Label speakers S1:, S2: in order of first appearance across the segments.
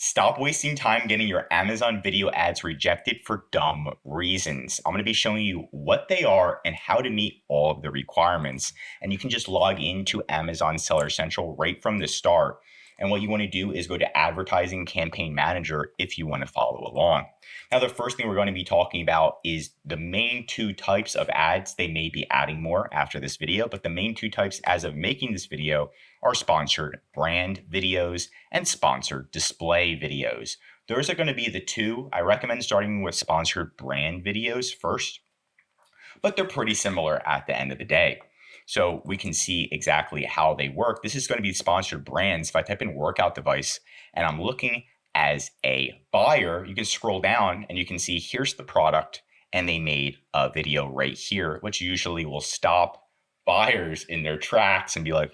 S1: Stop wasting time getting your Amazon video ads rejected for dumb reasons. I'm going to be showing you what they are and how to meet all of the requirements. And you can just log into Amazon Seller Central right from the start. And what you want to do is go to Advertising Campaign Manager if you want to follow along. Now, the first thing we're going to be talking about is the main two types of ads. They may be adding more after this video, but the main two types as of making this video are sponsored brand videos and sponsored display videos. Those are going to be the two. I recommend starting with sponsored brand videos first, but they're pretty similar at the end of the day. So we can see exactly how they work. This is going to be sponsored brands. If I type in workout device and I'm looking as a buyer, you can scroll down and you can see here's the product, and they made a video right here, which usually will stop buyers in their tracks and be like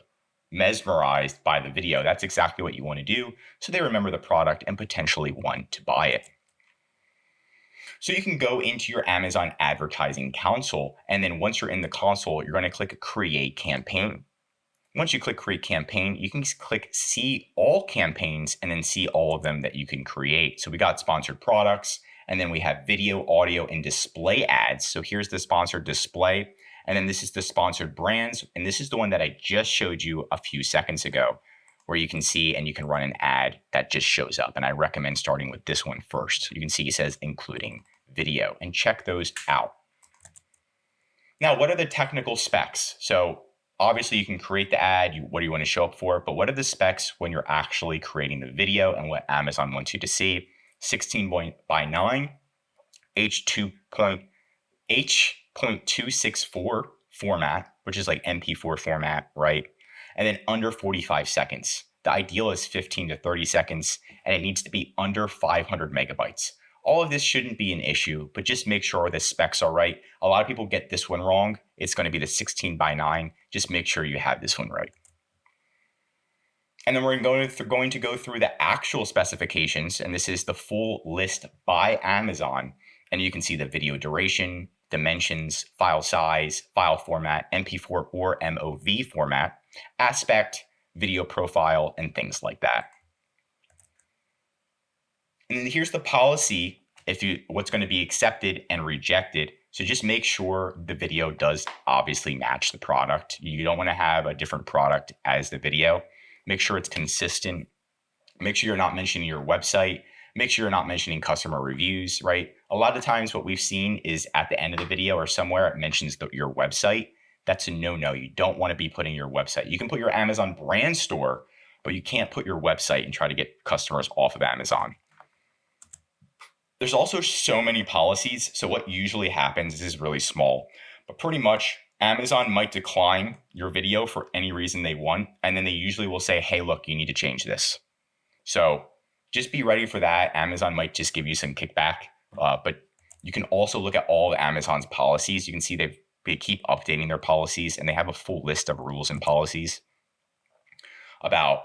S1: mesmerized by the video. That's exactly what you want to do, so they remember the product and potentially want to buy it. So you can go into your Amazon advertising console, and then once you're in the console, you're going to click create campaign. Once you click create campaign, you can click see all campaigns and then see all of them that you can create. So we got sponsored products, and then we have video, audio, and display ads. So here's the sponsored display, and then this is the sponsored brands, and this is the one that I just showed you a few seconds ago, where you can see and you can run an ad that just shows up. And I recommend starting with this one first. You can see it says including video, and check those out. Now, what are the technical specs? So obviously you can create the ad, what do you want to show up for, but what are the specs when you're actually creating the video and what Amazon wants you to see? 16 by 9, H.264 format, which is like MP4 format, right? And then under 45 seconds. The ideal is 15 to 30 seconds, and it needs to be under 500 megabytes. All of this shouldn't be an issue, but just make sure the specs are right. A lot of people get this one wrong. It's going to be the 16 by 9. Just make sure you have this one right. And then we're going to go through the actual specifications, and this is the full list by Amazon. And you can see the video duration, dimensions, file size, file format, MP4 or MOV format, aspect, video profile, and things like that. And then here's the policy what's going to be accepted and rejected. So just make sure the video does obviously match the product. You don't want to have a different product as the video. Make sure it's consistent. Make sure you're not mentioning your website. Make sure you're not mentioning customer reviews, right? A lot of times what we've seen is at the end of the video or somewhere it mentions your website. That's a no-no. You don't want to be putting your website. You can put your Amazon brand store, but you can't put your website and try to get customers off of Amazon. There's also so many policies. So what usually happens is really small, but pretty much Amazon might decline your video for any reason they want. And then they usually will say, hey, look, you need to change this. So just be ready for that. Amazon might just give you some kickback, but you can also look at all of Amazon's policies. You can see they keep updating their policies, and they have a full list of rules and policies about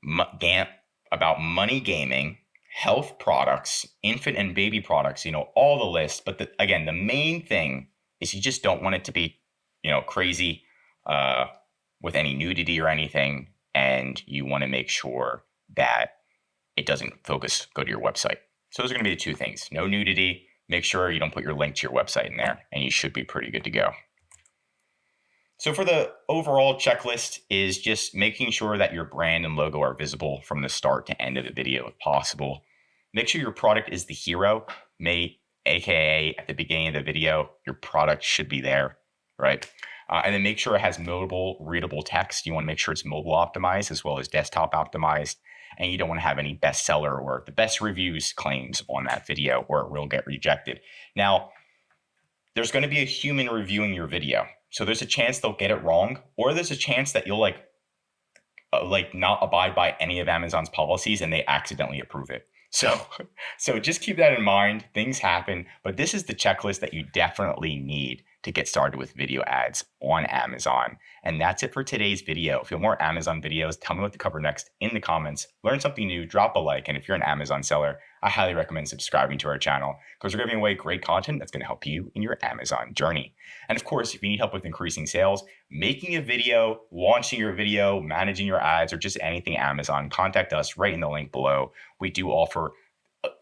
S1: money gaming, health products, infant and baby products, all the lists. But again, the main thing is you just don't want it to be, crazy with any nudity or anything. And you want to make sure that it doesn't go to your website. So those are going to be the two things. No nudity. Make sure you don't put your link to your website in there, and you should be pretty good to go. So for the overall checklist is just making sure that your brand and logo are visible from the start to end of the video if possible. Make sure your product is the hero, aka at the beginning of the video, your product should be there, right? And then make sure it has mobile readable text. You want to make sure it's mobile optimized as well as desktop optimized. And you don't want to have any bestseller or the best reviews claims on that video, or it will get rejected. Now, there's going to be a human reviewing your video. So there's a chance they'll get it wrong, or there's a chance that you'll not abide by any of Amazon's policies and they accidentally approve it. So just keep that in mind. Things happen, but this is the checklist that you definitely need to get started with video ads on Amazon. And that's it for today's video. If you want more Amazon videos, tell me what to cover next in the comments. Learn something new, drop a like. And if you're an Amazon seller, I highly recommend subscribing to our channel because we're giving away great content that's going to help you in your Amazon journey. And of course, if you need help with increasing sales, making a video, launching your video, managing your ads, or just anything Amazon, contact us right in the link below. We do offer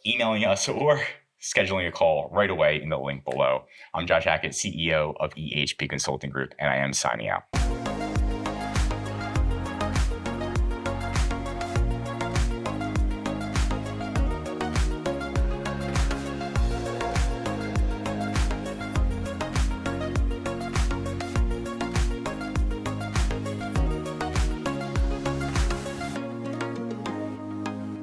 S1: emailing us or scheduling a call right away in the link below. I'm Josh Hackett, CEO of EHP Consulting Group, and I am signing out.